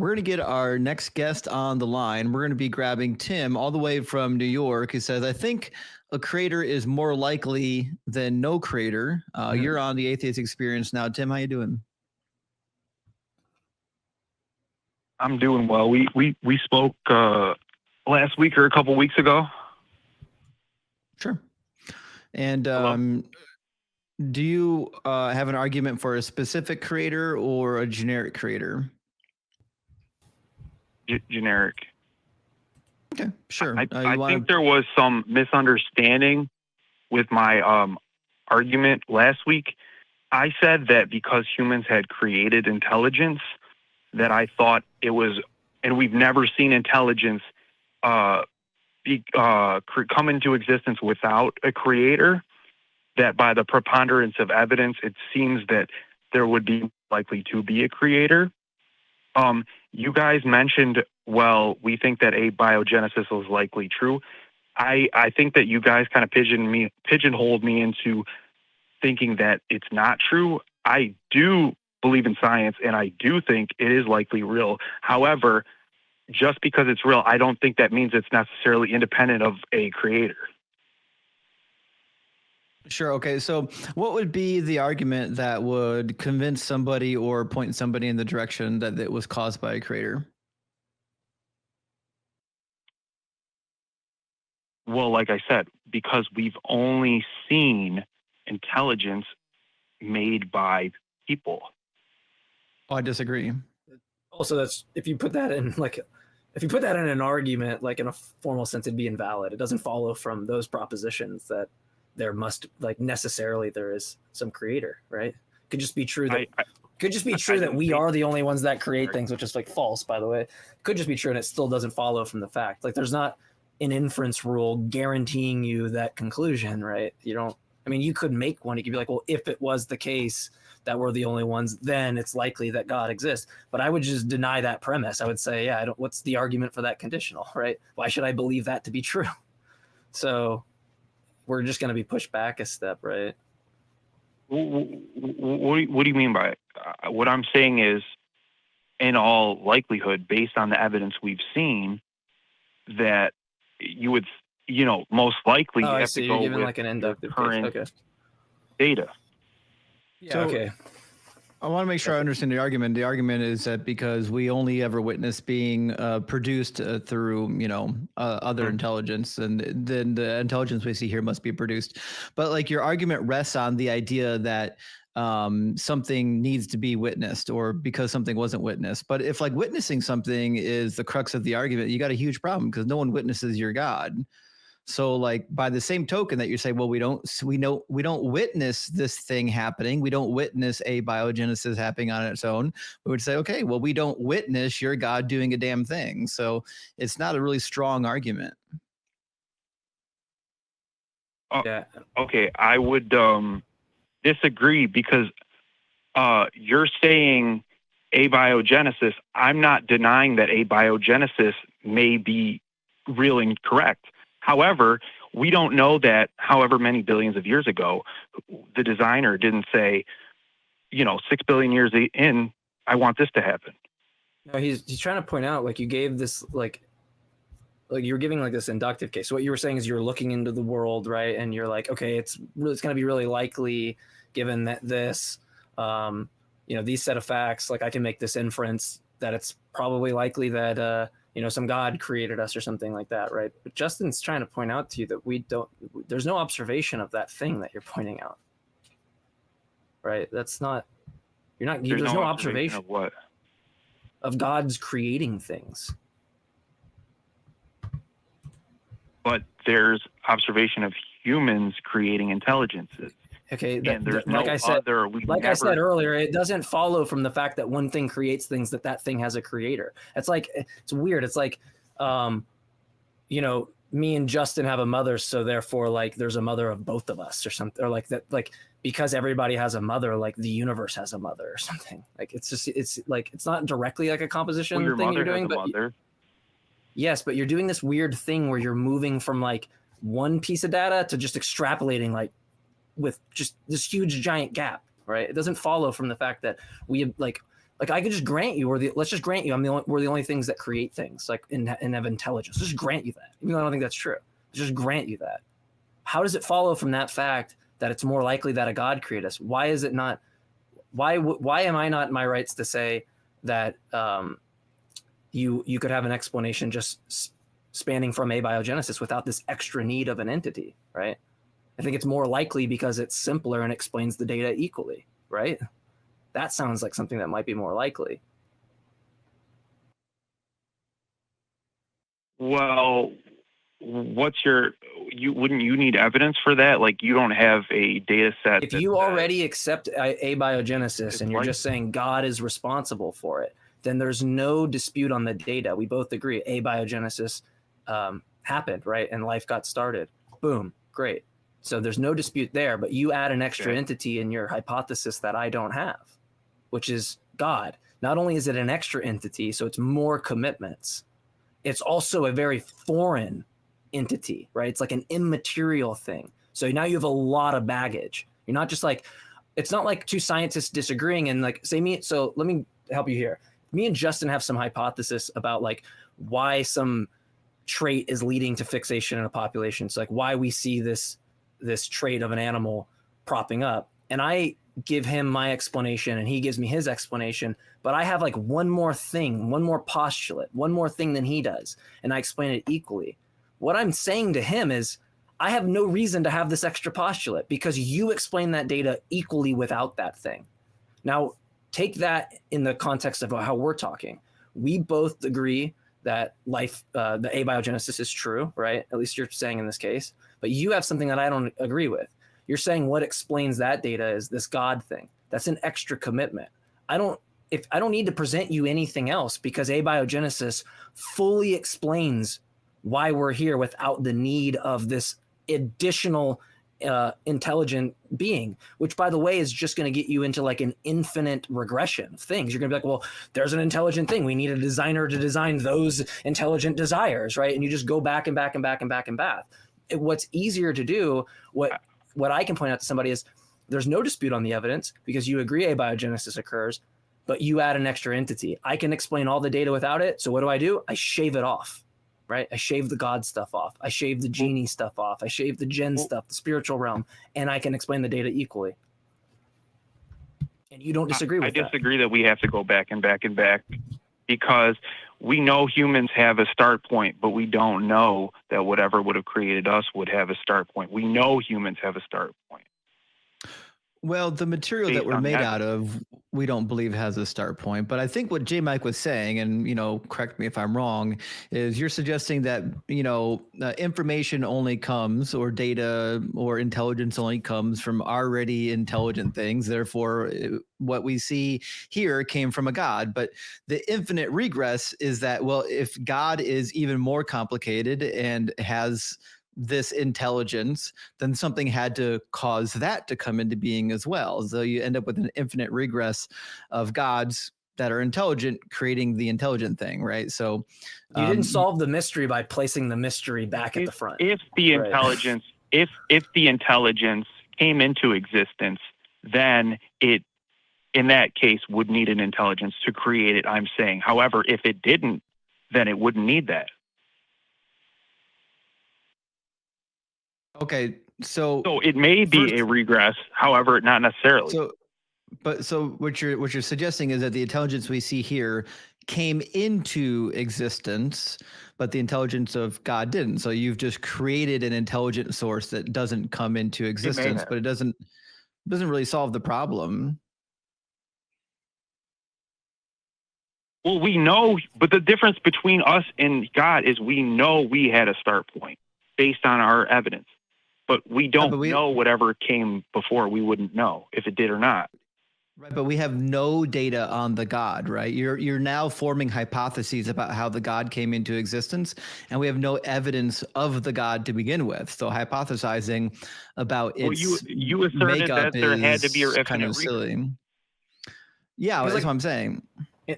We're going to get our next guest on the line. We're going to be grabbing Tim all the way from New York, who says, I think a creator is more likely than no creator. You're on the Atheist Experience now. Tim, how you doing? I'm doing well. We spoke last week or a couple weeks ago. Sure. And do you have an argument for a specific creator or a generic creator? Generic. Okay, sure. I think there was some misunderstanding with my argument last week. I said that because humans had created intelligence, that I thought it was, and we've never seen intelligence come into existence without a creator, that by the preponderance of evidence, it seems that there would be likely to be a creator. You guys mentioned, well, we think that abiogenesis is likely true. I think that you guys kind of pigeonholed me into thinking that it's not true. I do believe in science, and I do think it is likely real. However, just because it's real, I don't think that means it's necessarily independent of a creator. Sure. Okay. So what would be the argument that would convince somebody or point somebody in the direction that it was caused by a creator? Well, like I said, because we've only seen intelligence made by people. Oh, I disagree. Also, that's if you put that in an argument, like in a formal sense, it'd be invalid. It doesn't follow from those propositions that there must necessarily there is some creator, right? Could just be true that we are the only ones that create things, which is like false, by the way. Could just be true, and it still doesn't follow from the fact. Like there's not an inference rule guaranteeing you that conclusion, right? You could make one. You could be like, well, if it was the case that we're the only ones, then it's likely that God exists. But I would just deny that premise. I would say, what's the argument for that conditional, right? Why should I believe that to be true? So we're just going to be pushed back a step, right? What do you mean by it? What I'm saying is, in all likelihood, based on the evidence we've seen, that you would, most likely you have to go with like an inductive current data. Yeah. So, okay. I want to make sure I understand the argument. The argument is that because we only ever witness being produced through, other intelligence, and then the intelligence we see here must be produced. But like your argument rests on the idea that something needs to be witnessed, or because something wasn't witnessed. But if like witnessing something is the crux of the argument, you got a huge problem because no one witnesses your God. So like by the same token that you say, well, we don't witness this thing happening. We don't witness abiogenesis happening on its own. We would say, okay, well, we don't witness your God doing a damn thing. So it's not a really strong argument. Yeah. Okay. I would disagree because you're saying abiogenesis. I'm not denying that abiogenesis may be real and correct. However, we don't know that however many billions of years ago, the designer didn't say, 6 billion years in, I want this to happen. No, he's trying to point out, like you gave this, like you're giving like this inductive case. So what you were saying is you're looking into the world, right? And you're like, okay, it's going to be really likely given that this, these set of facts, like I can make this inference that it's probably likely that, some God created us or something like that, right? But Justin's trying to point out to you that there's no observation of that thing that you're pointing out, right? There's no observation of what? Of God's creating things. But there's observation of humans creating intelligences. Okay, like I said earlier, it doesn't follow from the fact that one thing creates things that thing has a creator. It's weird. It's like, me and Justin have a mother, so therefore, like, there's a mother of both of us, or something, or like that, like because everybody has a mother, like the universe has a mother, or something. Like it's not directly like a composition thing you're doing, but yes, but you're doing this weird thing where you're moving from like one piece of data to just extrapolating like with just this huge giant gap, right? It doesn't follow from the fact that we have like Like I could just grant you, let's just grant you, we're the only things that create things, like and have intelligence. Let's just grant you that, even though I don't think that's true. Let's just grant you that. How does it follow from that fact that it's more likely that a God created us? Why is it not? Why am I not in my rights to say that you could have an explanation just spanning from abiogenesis without this extra need of an entity, right? I think it's more likely because it's simpler and explains the data equally, right? That sounds like something that might be more likely. Well, wouldn't you need evidence for that? Like you don't have a data set. If you already accept abiogenesis and you're just saying God is responsible for it, then there's no dispute on the data. We both agree abiogenesis happened, right? And life got started. Boom, great. So there's no dispute there, but you add an extra entity in your hypothesis that I don't have, which is God. Not only is it an extra entity, so it's more commitments, it's also a very foreign entity, right? It's like an immaterial thing. So now you have a lot of baggage. You're not just like, it's not like two scientists disagreeing and like say me. So let me help you here. Me and Justin have some hypothesis about like why some trait is leading to fixation in a population. It's like why we see this trait of an animal propping up. And I give him my explanation and he gives me his explanation, but I have like one more thing, one more postulate, one more thing than he does. And I explain it equally. What I'm saying to him is I have no reason to have this extra postulate because you explain that data equally without that thing. Now, take that in the context of how we're talking. We both agree that life, the abiogenesis is true, right? At least you're saying in this case, but you have something that I don't agree with. You're saying what explains that data is this God thing. That's an extra commitment. I don't need to present you anything else because abiogenesis fully explains why we're here without the need of this additional intelligent being, which by the way is just going to get you into like an infinite regression of things. You're going to be like, well, there's an intelligent thing. We need a designer to design those intelligent desires, right? And you just go back and back and back and back and back. What's easier to do, what I can point out to somebody is there's no dispute on the evidence because you agree abiogenesis occurs, but you add an extra entity. I can explain all the data without it. So what do? I shave it off. Right? I shave the God stuff off. I shave the genie stuff off. I shave the gen stuff, the spiritual realm, and I can explain the data equally. And you don't disagree with that. I disagree that we have to go back and back and back because we know humans have a start point, but we don't know that whatever would have created us would have a start point. We know humans have a start point. Well, the material that we're made out of, we don't believe has a start point. But I think what JMike was saying, and, correct me if I'm wrong, is you're suggesting that, information only comes or data or intelligence only comes from already intelligent things. Therefore, what we see here came from a God. But the infinite regress is that, well, if God is even more complicated and has this intelligence, then something had to cause that to come into being as well. So you end up with an infinite regress of gods that are intelligent creating the intelligent thing, right? So you didn't solve the mystery by placing the mystery back at the front. If the intelligence, if the intelligence came into existence, then it, in that case, would need an intelligence to create it, I'm saying. However, if it didn't, then it wouldn't need that. Okay, so it may be a regress, however, not necessarily. So what you're suggesting is that the intelligence we see here came into existence, but the intelligence of God didn't. So you've just created an intelligent source that doesn't come into existence, but it doesn't really solve the problem. Well, we know, but the difference between us and God is we know we had a start point based on our evidence. But we don't know whatever came before. We wouldn't know if it did or not. Right, but we have no data on the God, right? You're now forming hypotheses about how the God came into existence, and we have no evidence of the God to begin with. So hypothesizing about its you asserted that there had to be a kind of silly. Yeah, that's what I'm saying.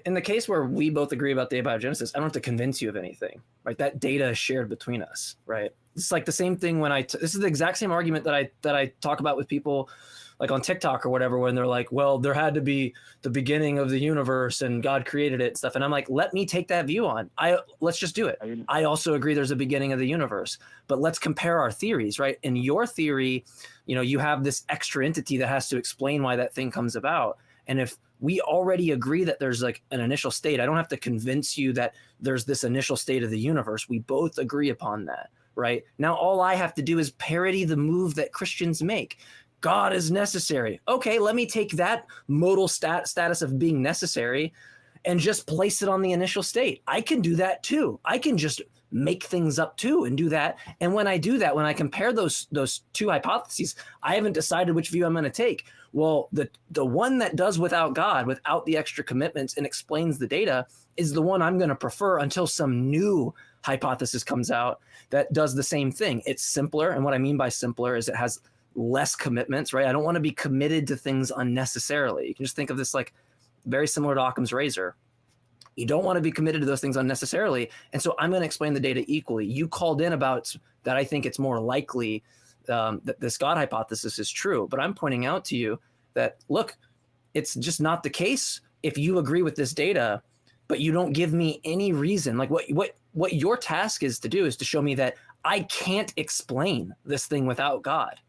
In the case where we both agree about the abiogenesis, I don't have to convince you of anything, right? That data is shared between us, right? It's like the same thing when this is the exact same argument that I talk about with people like on TikTok or whatever, when they're like, well, there had to be the beginning of the universe and God created it and stuff. And I'm like, let me take that view on. Let's just do it. I also agree there's a beginning of the universe, but let's compare our theories, right? In your theory, you know, you have this extra entity that has to explain why that thing comes about. And if we already agree that there's like an initial state, I don't have to convince you that there's this initial state of the universe. We both agree upon that, right? Now, all I have to do is parody the move that Christians make. God is necessary. Okay, let me take that modal status of being necessary and just place it on the initial state. I can do that too. I can just make things up too and do that. And when I do that, when I compare those two hypotheses, I haven't decided which view I'm going to take. Well, the one that does without God, without the extra commitments and explains the data is the one I'm going to prefer until some new hypothesis comes out that does the same thing. It's simpler. And what I mean by simpler is it has less commitments, right? I don't want to be committed to things unnecessarily. You can just think of this like very similar to Occam's razor. You don't want to be committed to those things unnecessarily. And so I'm going to explain the data equally. You called in about that. I think it's more likely that this God hypothesis is true, but I'm pointing out to you that, look, it's just not the case if you agree with this data, but you don't give me any reason. Like what your task is to do is to show me that I can't explain this thing without God.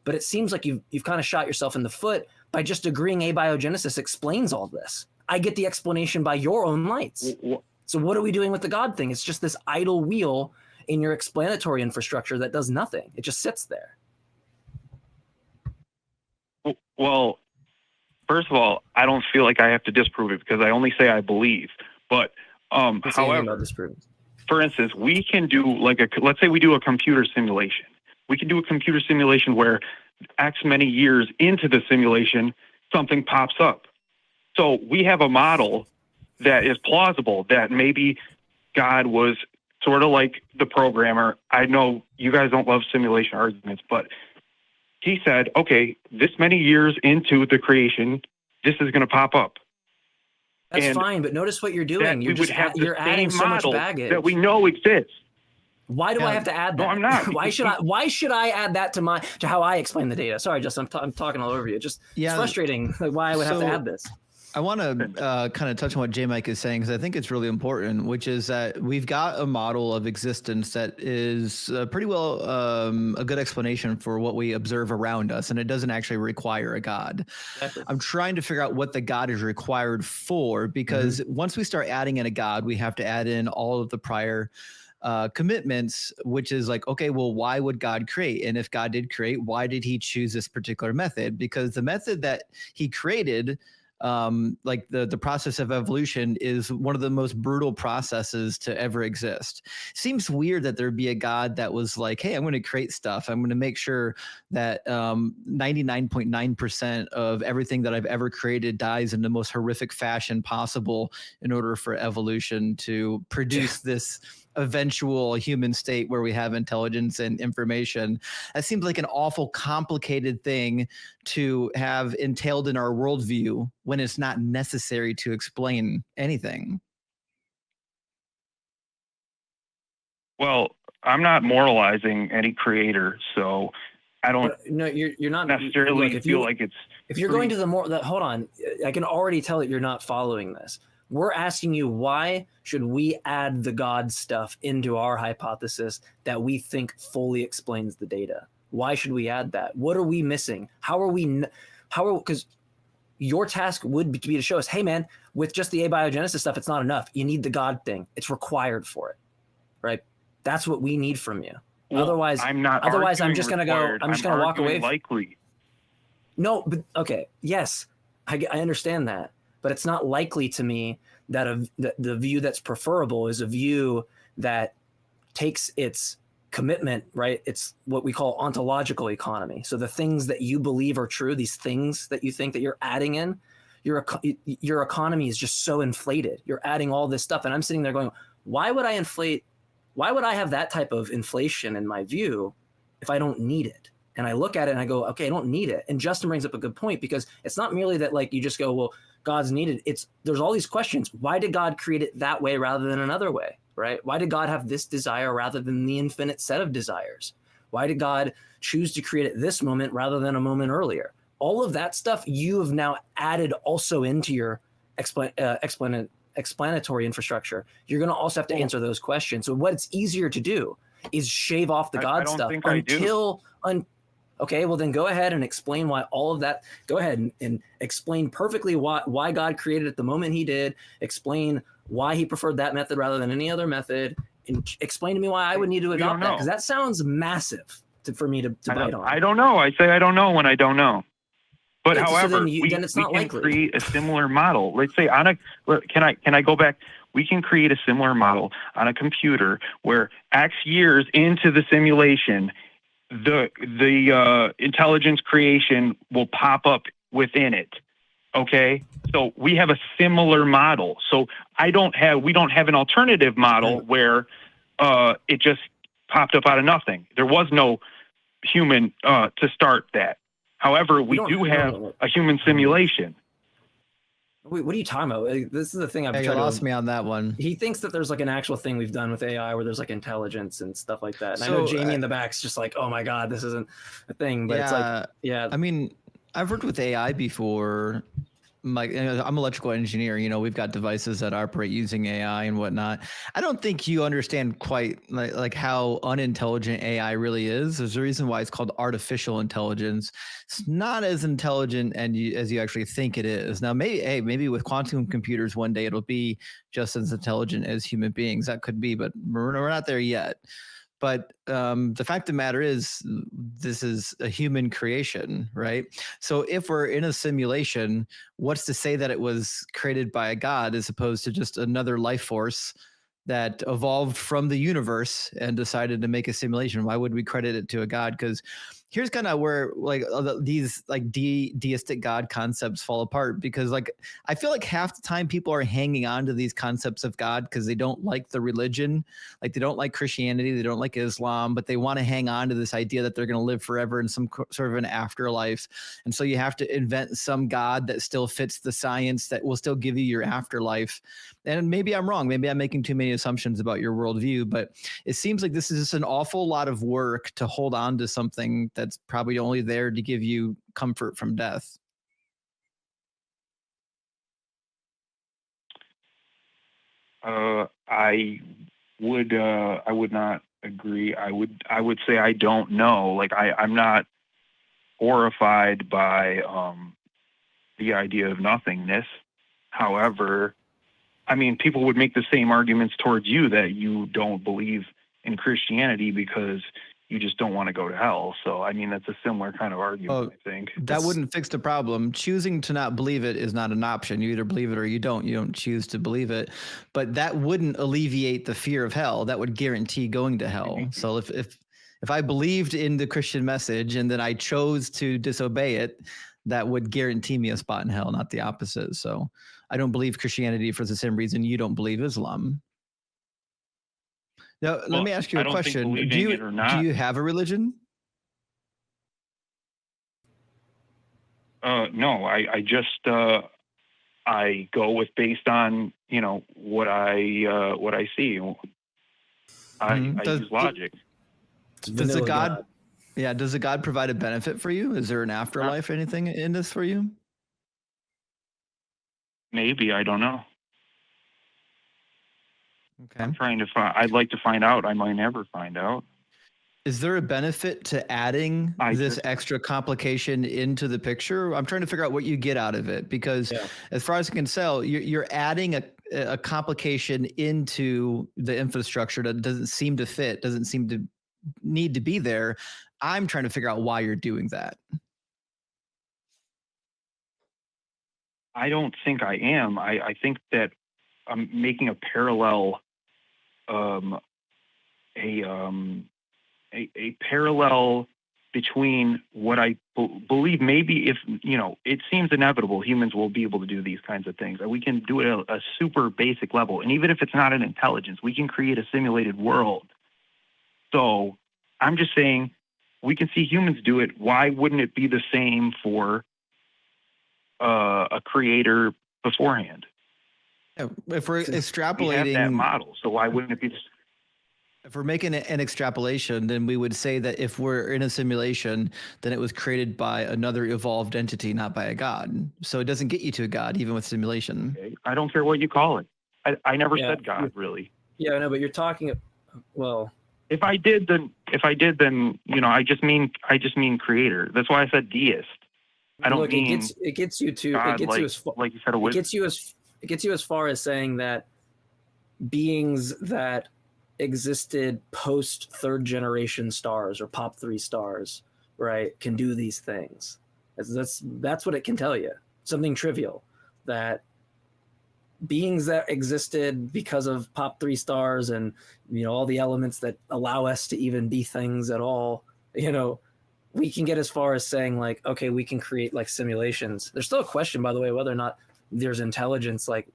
But it seems like you've kind of shot yourself in the foot by just agreeing abiogenesis explains all this. I get the explanation by your own lights. So what are we doing with the God thing? It's just this idle wheel in your explanatory infrastructure that does nothing. It just sits there. Well, first of all, I don't feel like I have to disprove it because I only say I believe. But however, for instance, we can do like let's say we do a computer simulation. We can do a computer simulation where X many years into the simulation, something pops up. So we have a model that is plausible that maybe God was sort of like the programmer. I know you guys don't love simulation arguments, but he said, okay, this many years into the creation, this is going to pop up. That's fine, but notice what you're doing. You're adding so much baggage that we know exists. Why do I have to add that? No, I'm not. Why should I add that to how I explain the data? Sorry, Justin, I'm talking all over you. It's frustrating why I would have to add this. I want to kind of touch on what JMike is saying because I think it's really important, which is that we've got a model of existence that is pretty well a good explanation for what we observe around us, and it doesn't actually require a God. Exactly. I'm trying to figure out what the God is required for, because once we start adding in a God, we have to add in all of the prior commitments, which is like, okay, well, why would God create? And if God did create, why did he choose this particular method? Because the method that he created, like the process of evolution, is one of the most brutal processes to ever exist. Seems weird that there'd be a God that was like, hey, I'm going to create stuff. I'm going to make sure that 99.9% of everything that I've ever created dies in the most horrific fashion possible in order for evolution to produce this eventual human state where we have intelligence and information. That seems like an awful complicated thing to have entailed in our worldview when it's not necessary to explain anything. Well, I'm not moralizing any creator, so I don't. No, you're not necessarily feel like it's. If you're going to hold on, I can already tell that you're not following this. We're asking you, why should we add the God stuff into our hypothesis that we think fully explains the data? Why should we add that? What are we missing? Because your task would be to show us, hey man, with just the abiogenesis stuff, it's not enough. You need the God thing. It's required for it, right? That's what we need from you. Well, otherwise, I'm just going to go, I'm just going to walk away. Likely. No, but okay. Yes, I understand that. But it's not likely to me that the view that's preferable is a view that takes its commitment, right? It's what we call ontological economy. So the things that you believe are true, these things that you think that you're adding in, your economy is just so inflated. You're adding all this stuff. And I'm sitting there going, why would I have that type of inflation in my view if I don't need it? And I look at it and I go, okay, I don't need it. And Justin brings up a good point, because it's not merely that like you just go, well, God's needed. There's all these questions. Why did God create it that way rather than another way, right? Why did God have this desire rather than the infinite set of desires? Why did God choose to create it this moment rather than a moment earlier? all of that stuff you have now added also into your explanatory infrastructure. You're going to also have to answer those questions. So what it's easier to do is shave off the God stuff until okay, well then go ahead and explain why all of that. Go ahead and explain perfectly why God created it the moment he did. Explain why he preferred that method rather than any other method, and explain to me why I would need to adopt that, because that sounds massive for me to bite on. I don't know. I say I don't know when I don't know. But Yeah, however, then it's not we can likely. create a similar model. Let's say can I go back? We can create a similar model on a computer where X years into the simulation, the intelligence creation will pop up within it. Okay, so we have a similar model. So we don't have an alternative model where it just popped up out of nothing. There was no human to start that. However, we do have a human simulation. Wait, what are you talking about? This is the thing I've tried to... You lost me on that one. He thinks that there's like an actual thing we've done with AI where there's like intelligence and stuff like that. And I know Jamie in the back's just like, oh my God, this isn't a thing. But it's like, yeah. I mean, I've worked with AI before. I'm an electrical engineer. We've got devices that operate using AI and whatnot. I don't think you understand quite like how unintelligent AI really is. There's a reason why it's called artificial intelligence. It's not as intelligent as you actually think it is. Now, maybe with quantum computers one day it'll be just as intelligent as human beings. That could be, but we're not there yet. But the fact of the matter is, this is a human creation, right? So if we're in a simulation, what's to say that it was created by a God as opposed to just another life force that evolved from the universe and decided to make a simulation? Why would we credit it to a God? Because here's kind of where like these like deistic God concepts fall apart, because like I feel like half the time people are hanging on to these concepts of God because they don't like the religion, like they don't like Christianity, they don't like Islam, but they want to hang on to this idea that they're going to live forever in some sort of an afterlife. And so you have to invent some God that still fits the science, that will still give you your afterlife. And maybe I'm wrong. Maybe I'm making too many assumptions about your worldview, but it seems like this is just an awful lot of work to hold on to something that's probably only there to give you comfort from death. I would not agree. I would say I don't know. Like I'm not horrified by the idea of nothingness. However, I mean, people would make the same arguments towards you that you don't believe in Christianity because you just don't want to go to hell. So, I mean, that's a similar kind of argument, I think. That wouldn't fix the problem. Choosing to not believe it is not an option. You either believe it or you don't. You don't choose to believe it. But that wouldn't alleviate the fear of hell. That would guarantee going to hell. So if I believed in the Christian message and then I chose to disobey it, that would guarantee me a spot in hell, not the opposite. So I don't believe Christianity for the same reason you don't believe Islam. Now, let me ask you a question. Do you have a religion? No, I just I go based on what I see. I use logic. Does a God? Yeah, does a God provide a benefit for you? Is there an afterlife or anything in this for you? Maybe, I don't know. Okay. I'm trying to find. I'd like to find out. I might never find out. Is there a benefit to adding this extra complication into the picture? I'm trying to figure out what you get out of it, because as far as I can tell, you're adding a complication into the infrastructure that doesn't seem to fit, doesn't seem to need to be there. I'm trying to figure out why you're doing that. I don't think I am. I think that I'm making a parallel, a parallel between what I believe. Maybe if it seems inevitable, humans will be able to do these kinds of things. We can do it at a super basic level, and even if it's not an intelligence, we can create a simulated world. So I'm just saying, we can see humans do it. Why wouldn't it be the same for a creator beforehand? If we're extrapolating, we have that model, so why wouldn't it be? If we're making an extrapolation, then we would say that if we're in a simulation, then it was created by another evolved entity, not by a god. So it doesn't get you to a god, even with simulation. Okay? I don't care what you call it. I never Yeah. said God, really. Yeah, I know, but you're talking. Well, If I did, then I just mean creator. That's why I said deist. I don't look, mean it gets you to God, it gets you as far, like you said, a it wizard. gets you as far as saying that beings that existed post third generation stars or pop 3 stars, right, can do these things. That's what it can tell you. Something trivial, that beings that existed because of pop 3 stars and all the elements that allow us to even be things at all, we can get as far as saying like, okay, we can create like simulations. There's still a question, by the way, whether or not there's intelligence. Like,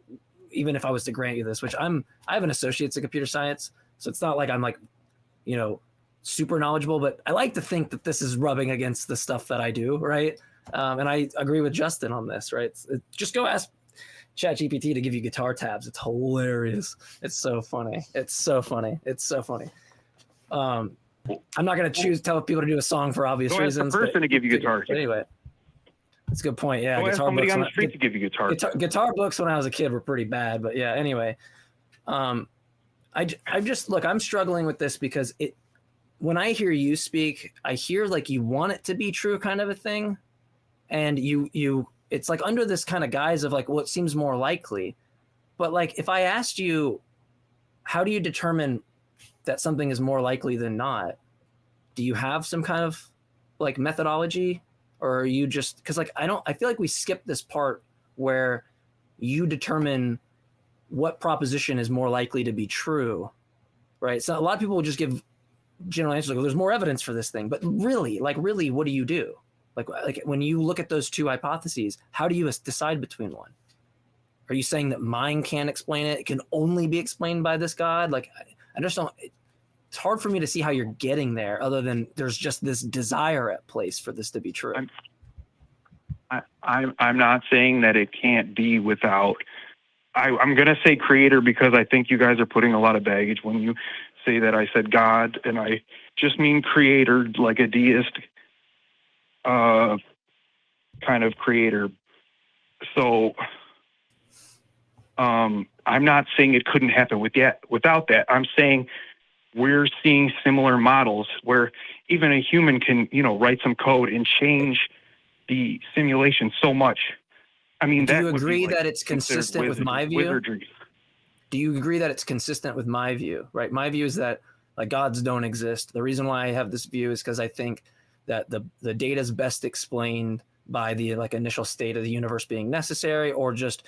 even if I was to grant you this, which I have an associate's in computer science, so it's not like I'm like, super knowledgeable, but I like to think that this is rubbing against the stuff that I do, right? And I agree with Justin on this, right? Just go ask ChatGPT to give you guitar tabs. It's hilarious. It's so funny. I'm not going to tell people to do a song for obvious reasons. Go ask a person to give you guitar tabs. Anyway, that's a good point. Yeah, go ask somebody on the street to give you guitar books when I was a kid were pretty bad, but yeah. Anyway, I just look. I'm struggling with this because when I hear you speak, I hear like you want it to be true, kind of a thing, and it's like under this kind of guise of like what seems more likely. But like if I asked you, how do you determine that something is more likely than not? Do you have some kind of like methodology, or are you just, because like I feel like we skipped this part where you determine what proposition is more likely to be true, right? So a lot of people will just give general answers like, well, there's more evidence for this thing, but really, what do you do? Like when you look at those two hypotheses, how do you decide between one? Are you saying that mine can't explain it? It can only be explained by this God? Like, I just don't. It's hard for me to see how you're getting there, other than there's just this desire at place for this to be true. I'm not saying that it can't be without. I'm going to say creator because I think you guys are putting a lot of baggage when you say that I said God, and I just mean creator, like a deist kind of creator. So I'm not saying it couldn't happen without that. I'm saying we're seeing similar models where even a human can, write some code and change the simulation so much. I mean, do you agree that it's consistent with my view? Wizardry. Do you agree that it's consistent with my view? Right. My view is that like gods don't exist. The reason why I have this view is because I think that the data is best explained by the like initial state of the universe being necessary, or just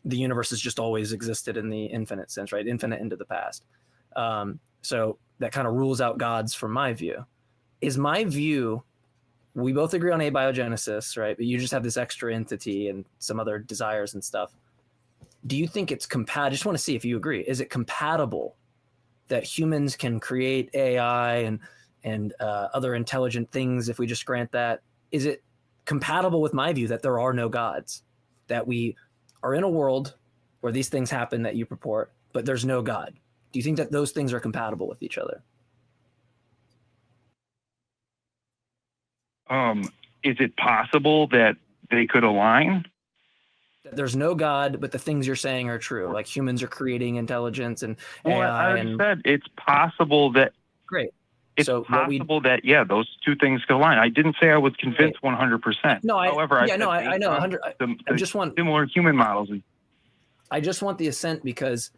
the universe has just always existed in the infinite sense, right? Infinite into the past. So that kind of rules out gods from my view. Is my view, we both agree on abiogenesis, right? But you just have this extra entity and some other desires and stuff. Do you think it's compatible? I just want to see if you agree. Is it compatible that humans can create AI and other intelligent things if we just grant that? Is it compatible with my view that there are no gods, that we are in a world where these things happen that you purport, but there's no God? Do you think that those things are compatible with each other? Is it possible that they could align? There's no God, but the things you're saying are true. Like humans are creating intelligence and AI. I already said it's possible that. Great. It's possible that those two things could align. I didn't say I was convinced 100%. No, however, I know 100. I just want similar human models. I just want the assent, because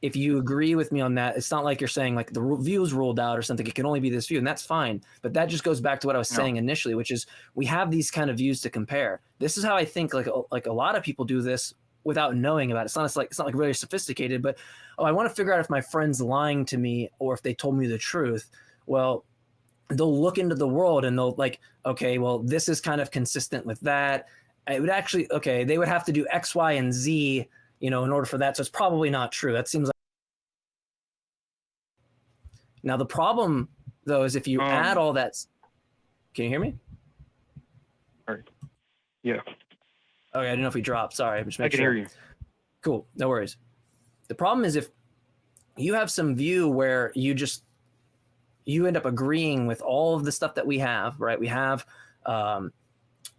if you agree with me on that, it's not like you're saying like the view's ruled out or something. It can only be this view, and that's fine. But that just goes back to what I was saying initially, which is we have these kind of views to compare. This is how I think like a lot of people do this without knowing about it. It's not like really sophisticated, but I want to figure out if my friend's lying to me or if they told me the truth. Well, they'll look into the world and they'll like, okay, well, this is kind of consistent with that. It would actually, they would have to do X, Y, and Z, in order for that. So it's probably not true. That seems like. Now, the problem, though, is if you add all that. Can you hear me? All right. Yeah. Okay, I didn't know if we dropped. Sorry. I can hear you. Cool. No worries. The problem is if you have some view where you just you end up agreeing with all of the stuff that we have, right? We have the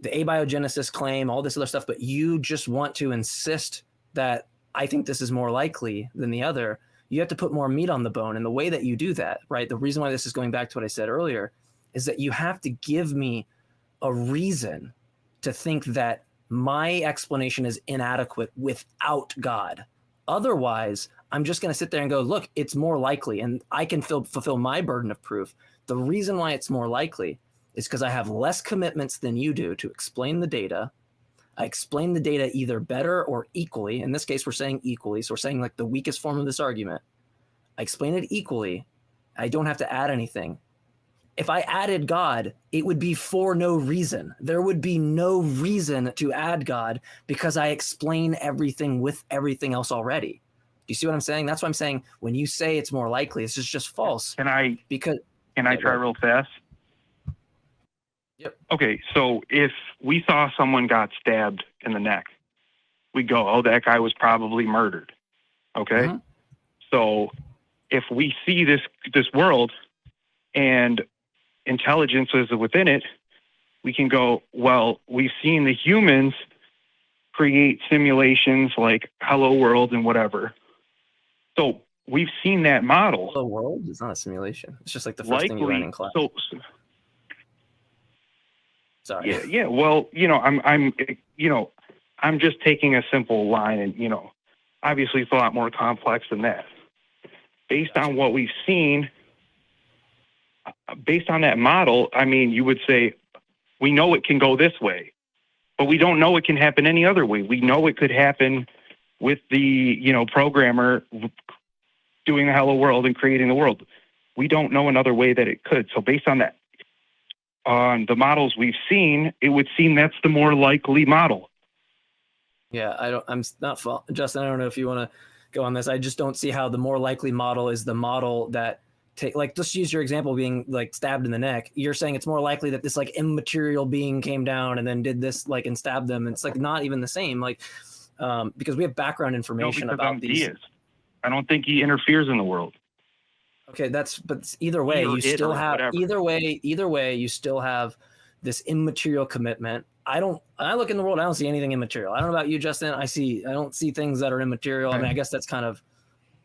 abiogenesis claim, all this other stuff, but you just want to insist that I think this is more likely than the other. You have to put more meat on the bone. And the way that you do that, right? The reason why this is going back to what I said earlier is that you have to give me a reason to think that my explanation is inadequate without God. Otherwise, I'm just going to sit there and go, look, it's more likely, and I can fulfill my burden of proof. The reason why it's more likely is because I have less commitments than you do to explain the data. I explain the data either better or equally. In this case, we're saying equally. So we're saying like the weakest form of this argument. I explain it equally. I don't have to add anything. If I added God, it would be for no reason. There would be no reason to add God because I explain everything with everything else already. Do you see what I'm saying? That's what I'm saying. When you say it's more likely, it's just false. Can I try real fast? Yep. Okay, so if we saw someone got stabbed in the neck, we go, oh, that guy was probably murdered. Okay? Mm-hmm. So if we see this world and intelligence is within it, we can go, well, we've seen the humans create simulations like Hello World and whatever. So we've seen that model. Hello World is not a simulation. It's just like the first thing you learn in class. Sorry. Yeah. Well, I'm just taking a simple line, and obviously it's a lot more complex than that. Based on what we've seen, based on that model, I mean, you would say we know it can go this way, but we don't know it can happen any other way. We know it could happen with the programmer doing the Hello World and creating the world. We don't know another way that it could. So based on that, on the models we've seen, it would seem that's the more likely model. Yeah, Justin, I don't know if you want to go on this. I just don't see how the more likely model is the model that just use your example being like stabbed in the neck. You're saying it's more likely that this like immaterial being came down and then did this and stabbed them. And it's like not even the same. Because we have background information about these. Deist. I don't think he interferes in the world. Okay, but either way, you still have either way, you still have this immaterial commitment. I look in the world, I don't see anything immaterial. I don't know about you, Justin. I don't see things that are immaterial. I mean, I guess that's kind of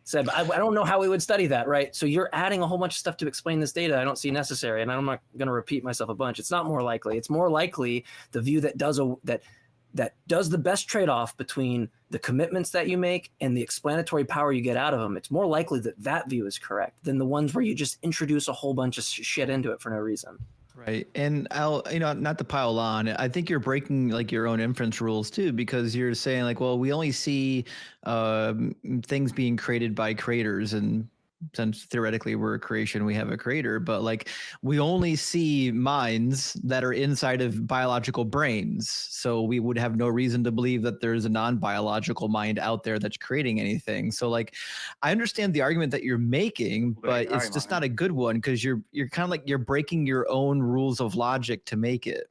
said, but I don't know how we would study that, right? So you're adding a whole bunch of stuff to explain this data I don't see necessary, and I'm not going to repeat myself a bunch. It's not more likely. It's more likely the view that does the best trade-off between the commitments that you make and the explanatory power you get out of them. It's more likely that view is correct than the ones where you just introduce a whole bunch of shit into it for no reason. Right. And I'll, not to pile on, I think you're breaking like your own inference rules too, because you're saying like, well, we only see things being created by creators, and since theoretically we're a creation, we have a creator, but like we only see minds that are inside of biological brains. So we would have no reason to believe that there's a non-biological mind out there that's creating anything. So like, I understand the argument that you're making, but it's just not a good one, because you're kind of like you're breaking your own rules of logic to make it.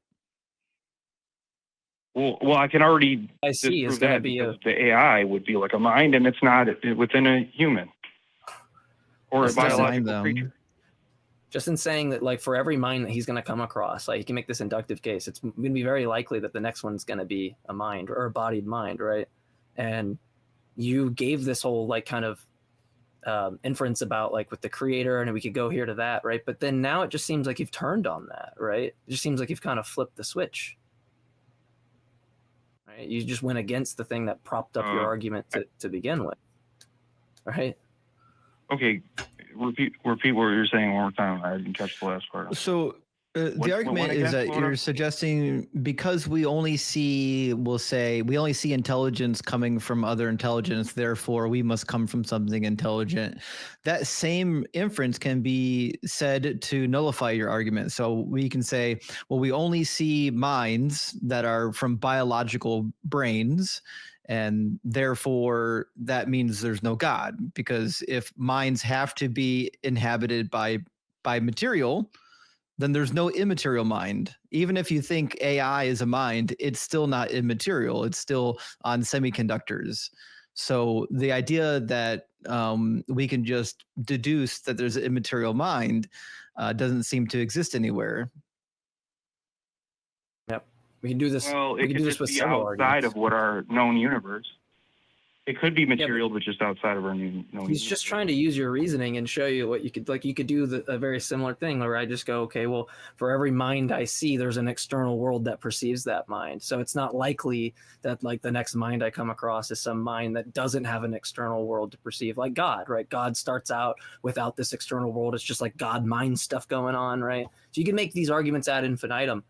Well, I can already see disprove that because the AI would be like a mind, and it's not within a human. Or a biological creature. Just in saying that, like, for every mind that he's going to come across, like, he can make this inductive case. It's going to be very likely that the next one's going to be a mind or a bodied mind, right? And you gave this whole, like, kind of inference about, like, with the creator, and we could go here to that, right? But then now it just seems like you've turned on that, right? It just seems like you've kind of flipped the switch. Right? You just went against the thing that propped up your argument to begin with, right? Okay, repeat what you're saying one more time. I didn't catch the last part. So the argument is that you're suggesting because we only see, we only see intelligence coming from other intelligence, therefore we must come from something intelligent. That same inference can be said to nullify your argument. So we can say, well, we only see minds that are from biological brains, and therefore that means there's no God, because if minds have to be inhabited by material, then there's no immaterial mind. Even if you think AI is a mind, it's still not immaterial. It's still on semiconductors. So the idea that we can just deduce that there's an immaterial mind doesn't seem to exist anywhere. Yep. We can do this. Well, we it can could do this just with be several outside arguments. of what our known universe. It could be material, but just outside of our known universe. He's just trying to use your reasoning and show you what you could, like, you could do a very similar thing where I just go, okay, well, for every mind I see, there's an external world that perceives that mind. So it's not likely that like the next mind I come across is some mind that doesn't have an external world to perceive, like God, right? God starts out without this external world. It's just like God mind stuff going on, right? So you can make these arguments ad infinitum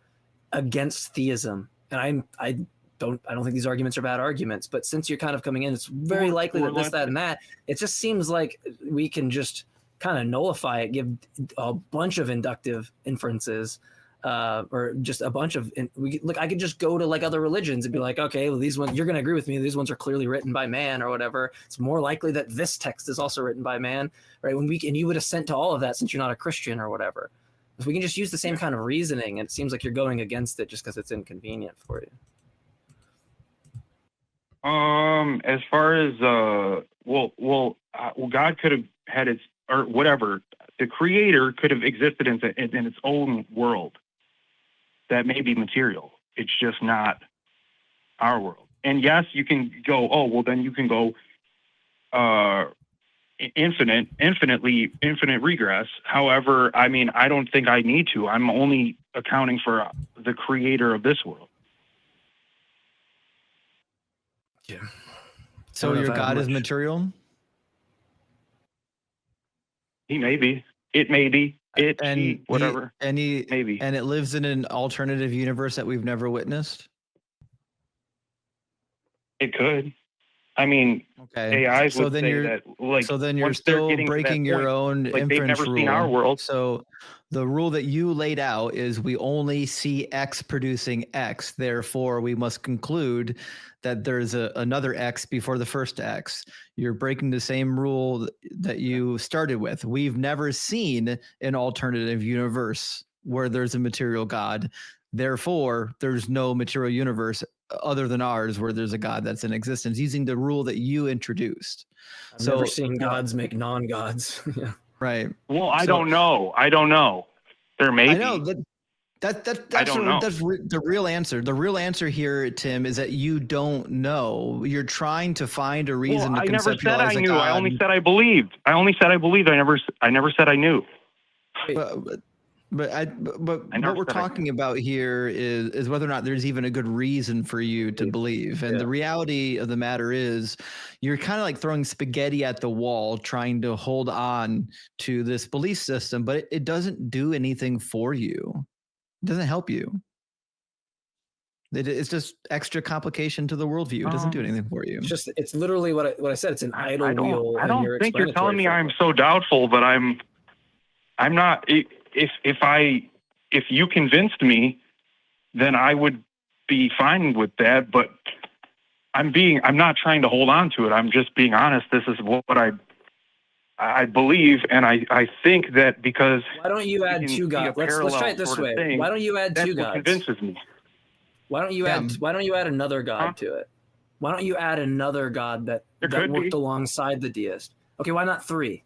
against theism. And I don't think these arguments are bad arguments, but since you're kind of coming in, it's very likely that this, that, and that. It just seems like we can just kind of nullify it, give a bunch of inductive inferences, or just a bunch of. Look, I could just go to like other religions and be like, okay, well, these ones, you're going to agree with me. These ones are clearly written by man or whatever. It's more likely that this text is also written by man, right? And you would assent to all of that since you're not a Christian or whatever. So we can just use the same kind of reasoning, and it seems like you're going against it just because it's inconvenient for you. As far as God could have had its, or whatever, the creator could have existed in its own world that may be material. It's just not our world. And yes, you can go, oh, well, then you can go infinite regress. However, I mean, I don't think I need to. I'm only accounting for the creator of this world. Yeah. So your God is material? He may be. It may be. Whatever. Maybe. And it lives in an alternative universe that we've never witnessed? It could. I mean, okay. AIs would say that. Like, so then you're still breaking your own like inference they've never rule. seen our world. So the rule that you laid out is we only see X producing X. Therefore, we must conclude that there's another X before the first X. You're breaking the same rule that you started with. We've never seen an alternative universe where there's a material God. Therefore, there's no material universe other than ours where there's a God that's in existence, using the rule that you introduced. I've never seen gods make non-gods. Yeah. Right. Well, I don't know. There may be. I know that's the real answer. The real answer here, Tim, is that you don't know. You're trying to find a reason to conceptualize. I never said I knew. I only said I believed. I never said I knew. But what we're talking about here is whether or not there's even a good reason for you to believe. And the reality of the matter is you're kind of like throwing spaghetti at the wall, trying to hold on to this belief system, but it doesn't do anything for you. It doesn't help you. It's just extra complication to to the worldview. It doesn't do anything for you. It's literally what I said. It's an idle wheel. I don't think you're telling me I'm so doubtful, but I'm not. If you convinced me, then I would be fine with that. But I'm not trying to hold on to it. I'm just being honest. This is what I believe, and I think that because why don't you add two gods? Let's try it this way. Why don't you add two gods? That's what convinces me. Why don't you add another god to it? Why don't you add another god that worked alongside the deist? Okay, why not three?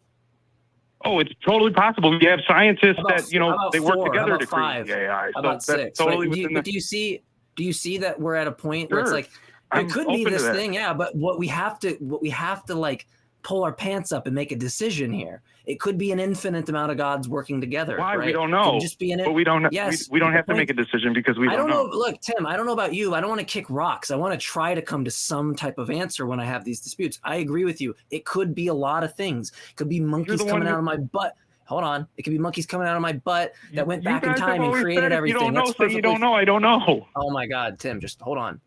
Oh, it's totally possible. You have scientists that they work together to create the AI. How about six? Totally right? Do you see that we're at a point where it's like it could be this thing, yeah, but what we have to like pull our pants up and make a decision here. It could be an infinite amount of gods working together. Why? Right? We don't know. Just be but we don't. Yes, we don't have to make a decision because we don't know. Look, Tim, I don't know about you. I don't want to kick rocks. I want to try to come to some type of answer when I have these disputes. I agree with you. It could be a lot of things. It could be monkeys coming out of my butt. Hold on. It could be monkeys coming out of my butt that went back in time and created everything. You don't know, so you don't know. I don't know. Oh my God, Tim, just hold on.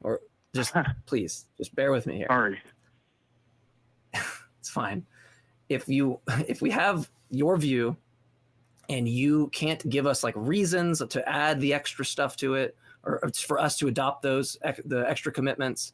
Or just please, just bear with me here. Sorry. It's fine. If we have your view and you can't give us like reasons to add the extra stuff to it or for us to adopt the extra commitments,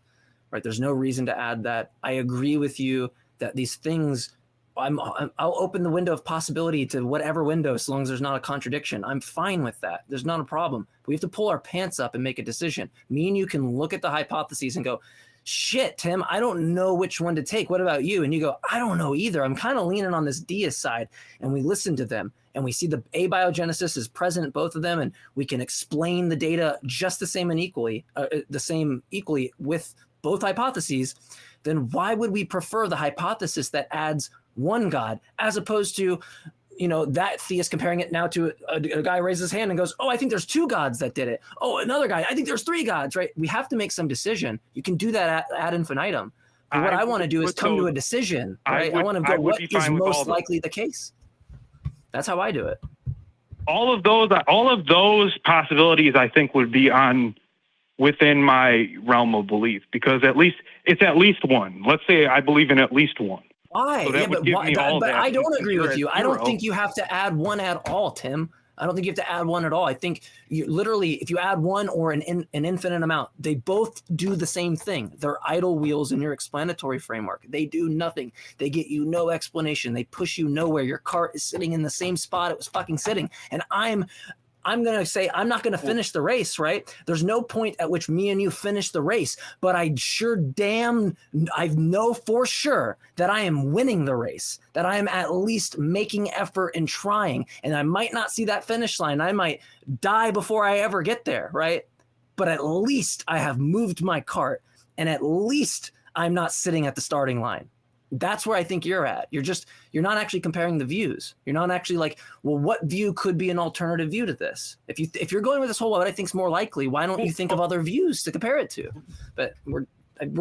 right? There's no reason to add that. I agree with you that these things, I'll open the window of possibility to whatever window as long as there's not a contradiction. I'm fine with that. There's not a problem. We have to pull our pants up and make a decision. Me and you can look at the hypotheses and go, shit, Tim, I don't know which one to take. What about you? And you go, I don't know either. I'm kind of leaning on this deist side. And we listen to them and we see the abiogenesis is present in both of them. And we can explain the data just the same and equally with both hypotheses. Then why would we prefer the hypothesis that adds one God as opposed to, that theist comparing it now to a guy raises his hand and goes, oh, I think there's two gods that did it. Oh, another guy, I think there's three gods, right? We have to make some decision. You can do that ad infinitum. But what I want to do is come to a decision, right? I want to go, what is most likely the case? That's how I do it. All of those possibilities, I think, would be within my realm of belief, because it's at least one. Let's say I believe in at least one. Why? So but I don't agree with you. I don't think you have to add one at all, Tim. I don't think you have to add one at all. I think you literally, if you add one or an infinite amount, they both do the same thing. They're idle wheels in your explanatory framework. They do nothing. They get you no explanation. They push you nowhere. Your cart is sitting in the same spot it was fucking sitting. And I'm going to say I'm not going to finish the race, right? There's no point at which me and you finish the race, but I know for sure that I am winning the race, that I am at least making effort and trying, and I might not see that finish line. I might die before I ever get there, right? But at least I have moved my cart, and at least I'm not sitting at the starting line. That's where I think you're at. You're not actually comparing the views. You're not actually like, well, what view could be an alternative view to this? If you're going with this whole, what I think is more likely, why don't you think of other views to compare it to? But we're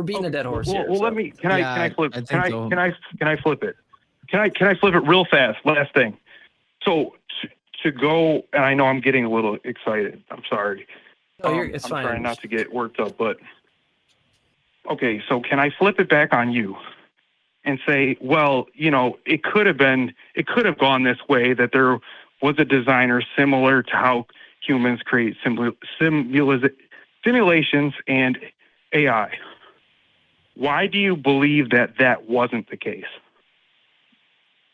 beating a dead horse here. Well, so. Can I flip it? Can I flip it real fast? Last thing. So to go, and I know I'm getting a little excited. I'm sorry. It's fine. I'm trying not to get worked up, but okay. So can I flip it back on you? And say, well, it could have gone this way, that there was a designer similar to how humans create simulations and AI. Why do you believe that wasn't the case?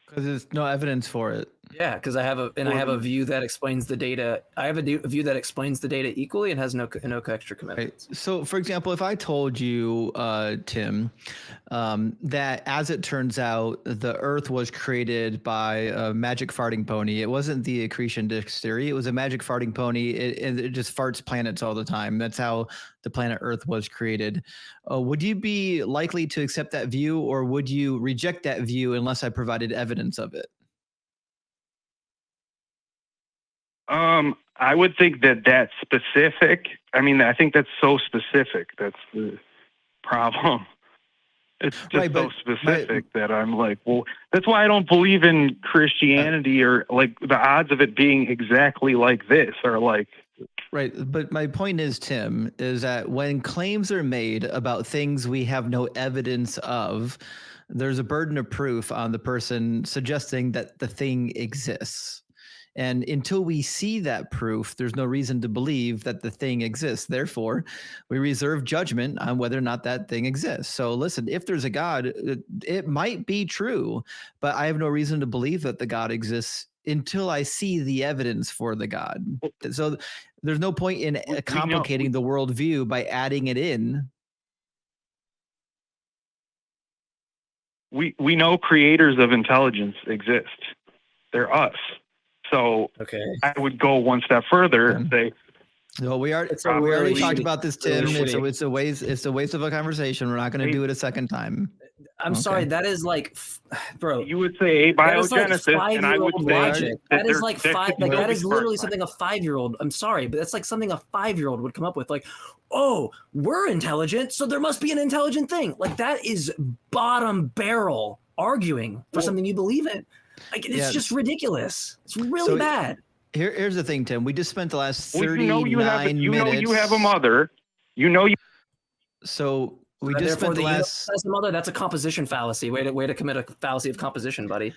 Because there's no evidence for it. Yeah, because I have a view that explains the data. I have a view that explains the data equally and has no extra commitments. Right. So, for example, if I told you, Tim, that as it turns out, the Earth was created by a magic farting pony. It wasn't the accretion disk theory. It was a magic farting pony. It just farts planets all the time. That's how the planet Earth was created. Would you be likely to accept that view, or would you reject that view unless I provided evidence of it? I would think that's specific. I mean, I think that's so specific. That's the problem. It's just so specific that I'm like, well, that's why I don't believe in Christianity, or like the odds of it being exactly like this are like. Right. But my point is, Tim, is that when claims are made about things we have no evidence of, there's a burden of proof on the person suggesting that the thing exists. And until we see that proof, there's no reason to believe that the thing exists. Therefore, we reserve judgment on whether or not that thing exists. So listen, if there's a God, it might be true, but I have no reason to believe that the God exists until I see the evidence for the God. So there's no point in complicating the worldview by adding it in. We know creators of intelligence exist. They're us. So okay. I would go one step further and say, no, we already talked about this, Tim. It's a waste of a conversation. We're not going to do it a second time. I'm sorry. That is like, bro. You would say abiogenesis, like and I would say that is like that is literally something a 5-year-old. I'm sorry, but that's like something a 5-year-old would come up with. Like, oh, we're intelligent, so there must be an intelligent thing. Like that is bottom barrel arguing for something you believe in. Like it's just ridiculous. It's really bad. Here's the thing, Tim. We just spent the last 39 minutes. You know you have a mother. So we just spent the last. That's a mother. That's a composition fallacy. Way to commit a fallacy of composition, buddy.